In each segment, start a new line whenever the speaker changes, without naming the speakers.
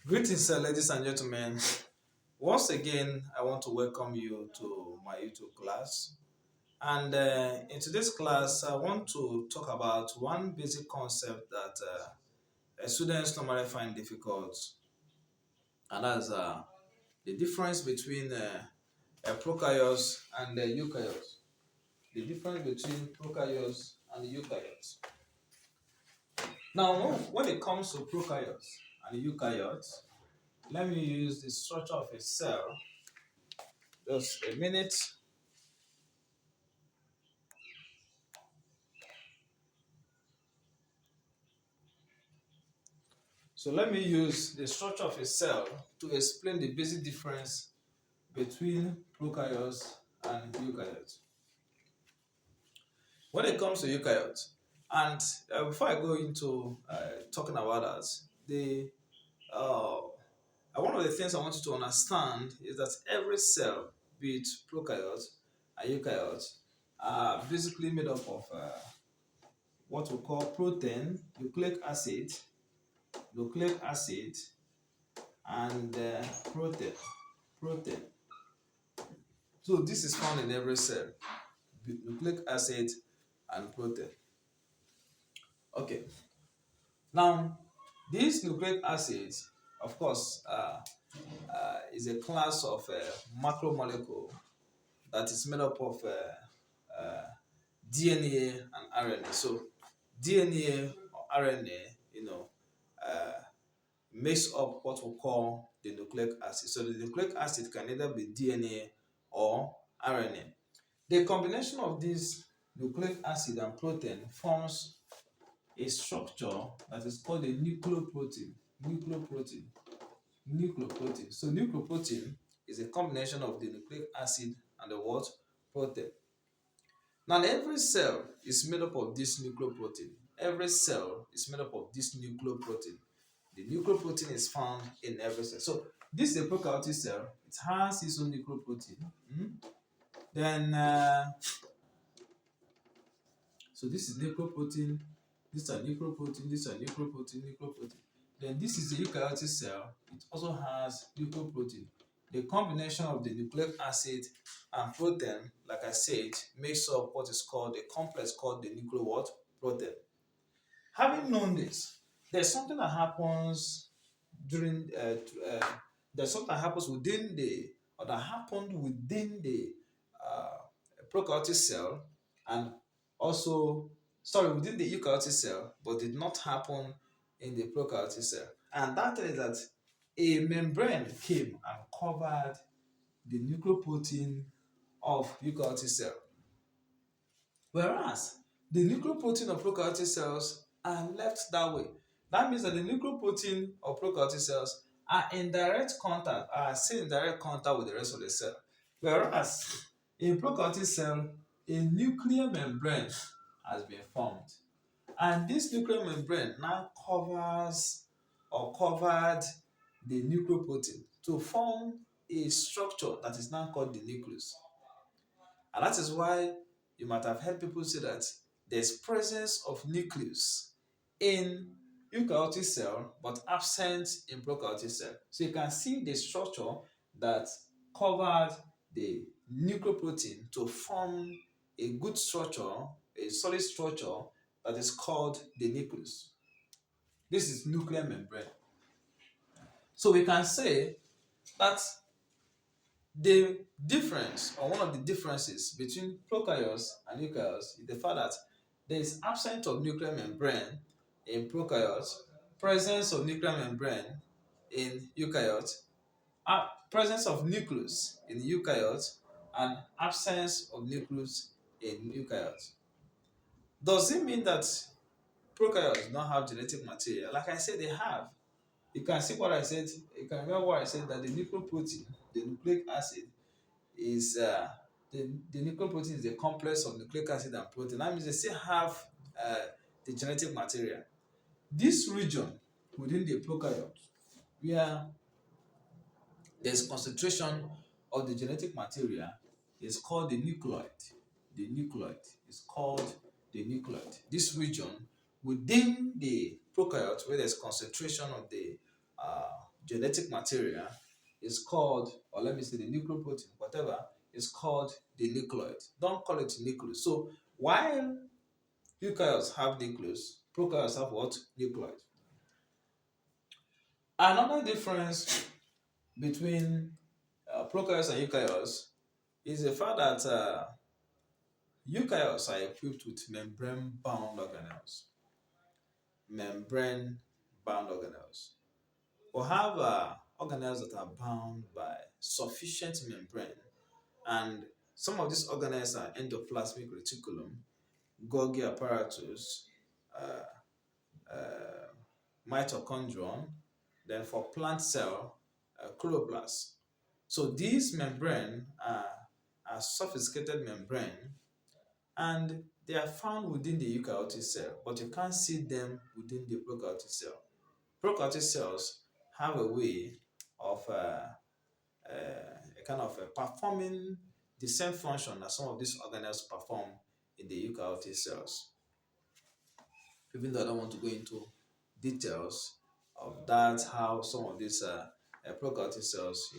Greetings, ladies and gentlemen. Once again, I want to welcome you to my YouTube class. And in today's class, I want to talk about one basic concept that students normally find difficult, and that's the difference between prokaryotes and eukaryotes. The difference between prokaryotes and eukaryotes. Now, when it comes to prokaryotes and eukaryotes, let me use the structure of a cell. Just a minute. So let me use the structure of a cell to explain the basic difference between prokaryotes and eukaryotes. When it comes to eukaryotes, and before I go into talking about that, uh, one of the things I want you to understand is that every cell, be it prokaryotes and eukaryotes, are basically made up of what we call protein, nucleic acid, and protein. So this is found in every cell, nucleic acid and protein. Okay. Now, this nucleic acid, of course, is a class of macromolecule that is made up of DNA and RNA. So DNA or RNA, uh, makes up what we call the nucleic acid. So the nucleic acid can either be DNA or RNA. The combination of this nucleic acid and protein forms a structure that is called a nucleoprotein. Nucleoprotein. Nucleoprotein. So nucleoprotein is a combination of the nucleic acid and the what? Protein. Now every cell is made up of this nucleoprotein. Every cell is made up of this nucleoprotein. The nucleoprotein is found in every cell. So this is a prokaryotic cell. It has its own nucleoprotein. Then so this is nucleoprotein, these are nucleoprotein, these are nucleoprotein. Then this is a eukaryotic cell. It also has nucleoprotein. The combination of the nucleic acid and protein, like I said, makes up what is called a complex called the nucleoid protein. Having known this, there's something that happens during there's something that happens within the or that happened within the uh, prokaryotic cell, and also within the eukaryotic cell, but did not happen in the prokaryotic cell. And that is that a membrane came and covered the nucleoprotein of eukaryotic cell. Whereas the nucleoprotein of prokaryotic cells are left that way. That means that the nucleoprotein of prokaryotic cells are in direct contact, are still in direct contact with the rest of the cell. Whereas in prokaryotic cell, a nuclear membrane has been formed. And this nuclear membrane now covers or covered the nucleoprotein to form a structure that is now called the nucleus. And that is why you might have heard people say that there's presence of nucleus in eukaryotic cell but absent in prokaryotic cell. So you can see the structure that covered the nucleoprotein to form a good structure, a solid structure that is called the nucleus. This is nuclear membrane. So we can say that the difference, or one of the differences between prokaryotes and eukaryotes, is the fact that there is absence of nuclear membrane in prokaryotes, presence of nuclear membrane in eukaryotes, presence of nucleus in eukaryotes, and absence of nucleus in eukaryotes. Does it mean that prokaryotes do not have genetic material? Like I said, they have. You can see what I said. You can remember what I said, that the nucleoprotein, the nucleic acid, is the nucleoprotein is a complex of nucleic acid and protein. That means they still have uh, the genetic material. This region within the prokaryote, where there's concentration of the genetic material, is called the nucleoid. The nucleoid is called the nucleoid. This region within the prokaryote, where there's concentration of the genetic material is called, or let me say the nucleoprotein, whatever, is called the nucleoid. Don't call it nucleus. So while eukaryotes have nucleus, prokaryotes have what? Nucleoid. Another difference between prokaryotes and eukaryotes is the fact that eukaryotes are equipped with membrane-bound organelles. Membrane-bound organelles. We have organelles that are bound by sufficient membrane, and some of these organelles are endoplasmic reticulum, Golgi apparatus, uh, uh, mitochondrion, then for plant cell, chloroplast. So these membrane are sophisticated membrane, and they are found within the eukaryotic cell, but you can't see them within the prokaryotic cell. Prokaryotic cells have a way of a kind of performing the same function that some of these organelles perform in the eukaryotic cells. Even though I don't want to go into details of that, how some of these prokaryotic cells,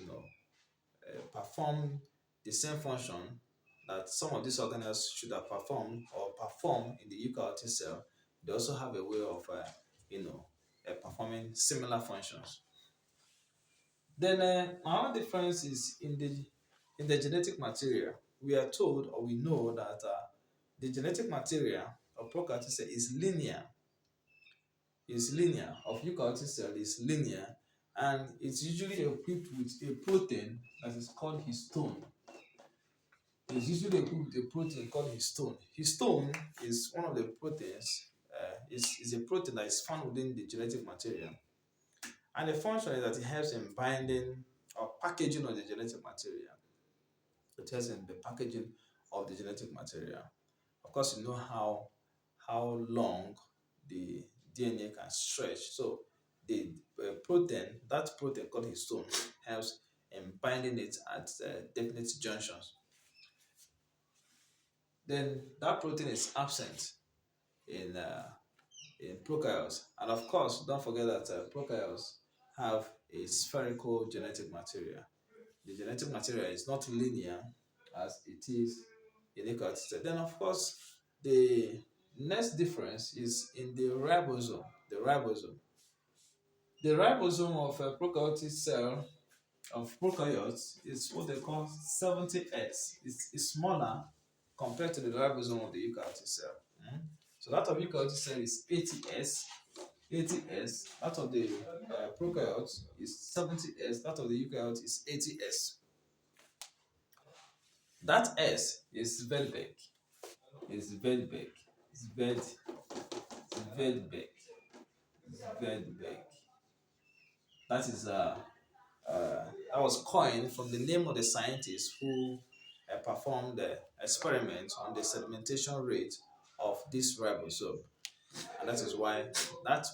perform the same function that some of these organelles should have performed or perform in the eukaryotic cell, they also have a way of, performing similar functions. Then another difference is in the genetic material. We are told or we know that the genetic material of prokaryotic cell is linear, of eukaryotic cell is linear, and it's usually equipped with a protein that is called histone. It's usually equipped with a protein called histone. Histone is one of the proteins, is a protein that is found within the genetic material. And the function is that it helps in binding or packaging of the genetic material. It helps in the packaging of the genetic material. Of course, you know how long the DNA can stretch. So the that protein called histone, helps in binding it at definite junctions. Then that protein is absent in prokaryotes, and of course, don't forget that prokaryotes have a spherical genetic material. The genetic material is not linear as it is in eukaryotes. Then, of course, the next difference is in the ribosome. The ribosome of a prokaryotic cell of prokaryotes is what they call 70S. It's smaller compared to the ribosome of the eukaryotic cell. So that of eukaryotic cell is 80S. 80S. That of the prokaryotes is 70S. That of the eukaryote is 80S. That S is very big. It's very big. It's very big. It's very big. That is that was coined from the name of the scientist who performed the experiment on the sedimentation rate of this ribosome, and that is why that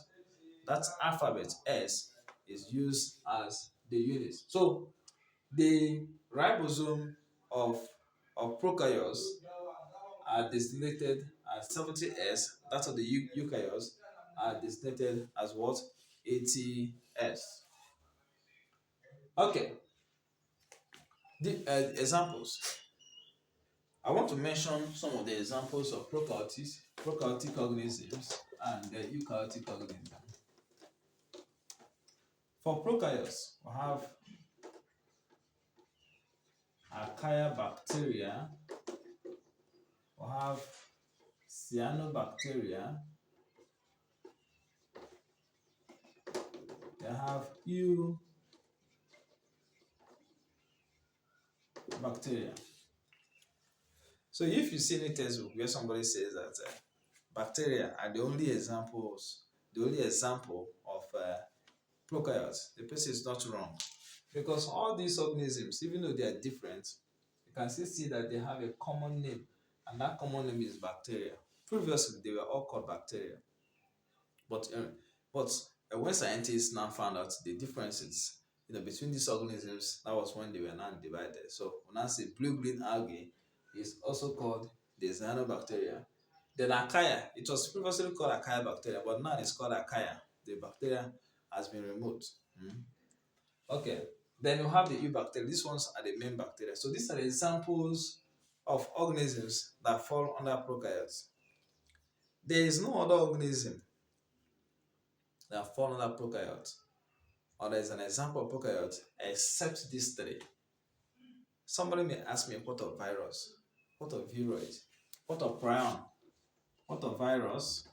that alphabet S is used as the unit. So the ribosome of prokaryotes are designated as 70S. That of the eukaryotes are designated as what? 80S. Okay, the examples. I want to mention some of the examples of prokaryotic organisms and eukaryotic organisms. For prokaryotes, we have archaea bacteria, we have cyanobacteria, they have eubacteria. So if you see any textbook where somebody says that bacteria are the only example of prokaryotes, the person is not wrong. Because all these organisms, even though they are different, you can still see that they have a common name, and that common name is bacteria. Previously, they were all called bacteria. But when scientists now found out the differences between these organisms, that was when they were now divided. So when I say blue-green algae is also called the cyanobacteria. Then archaea, it was previously called archaea bacteria, but now it's called archaea. The bacteria has been removed. Okay. Then you have the eubacteria. These ones are the main bacteria. So these are the examples of organisms that fall under prokaryotes. There is no other organism that fall under prokaryotes, or there is an example of prokaryotes except these three. Somebody may ask me, what of virus? What of viroid? What of prion? What of virus?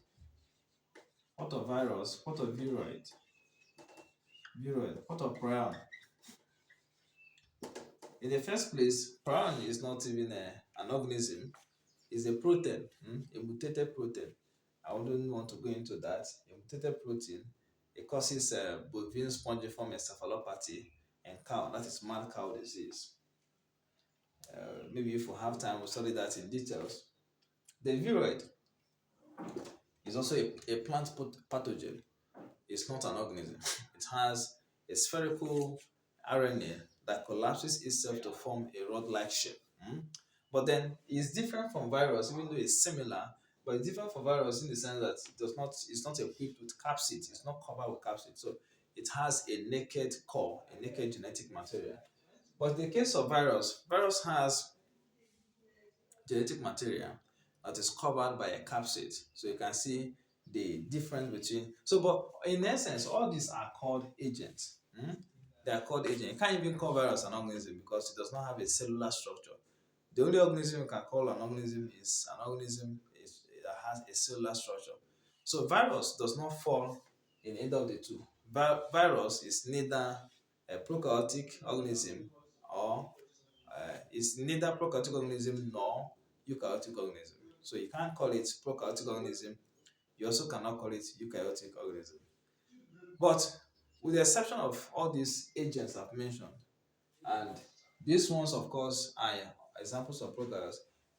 What of virus? What of viroid? Viroid. What of prion? In the first place, prion is not even an organism. It's a protein, a mutated protein. I wouldn't want to go into that. A mutated protein. It causes bovine spongiform encephalopathy and cow. That is mad cow disease. Maybe if we have time, we'll study that in details. The viroid is also a plant pathogen. It's not an organism. It has a spherical RNA that collapses itself to form a rod-like shape. But then it's different from virus, even though it's similar, but it's different from virus in the sense that it's not equipped with capsid, it's not covered with capsid. So it has a naked core, a naked genetic material. But in the case of virus has genetic material that is covered by a capsid. So you can see the difference between. So, but in essence, all these are called agents. They are called agents. You can't even call virus an organism because it does not have a cellular structure. The only organism you can call an organism is an organism that has a cellular structure. So virus does not fall in either of the two. Virus is neither a prokaryotic organism or is neither prokaryotic organism nor eukaryotic organism. So you can't call it prokaryotic organism. You also cannot call it eukaryotic organism. But with the exception of all these agents I've mentioned, and these ones, of course, are examples of prokaryotes,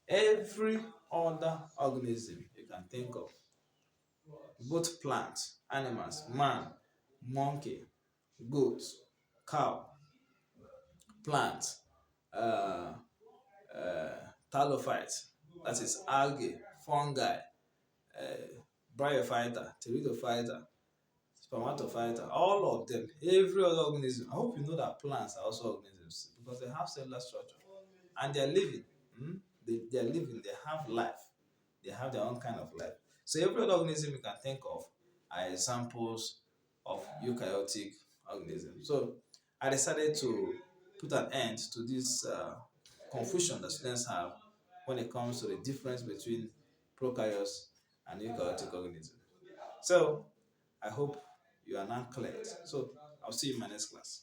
every other organism you can think of, both plants, animals, man, monkey, goat, cow, plant, uh, Talophytes, that is algae, fungi, bryophyta, pteridophyta, spermatophyta, all of them, every other organism. I hope you know that plants are also organisms because they have cellular structure and they are living. They are living, they have life, they have their own kind of life. So every other organism you can think of are examples of eukaryotic organisms. So I decided to put an end to this confusion that students have when it comes to the difference between prokaryotes and eukaryotic organisms. So I hope you are now clear. So I'll see you in my next class.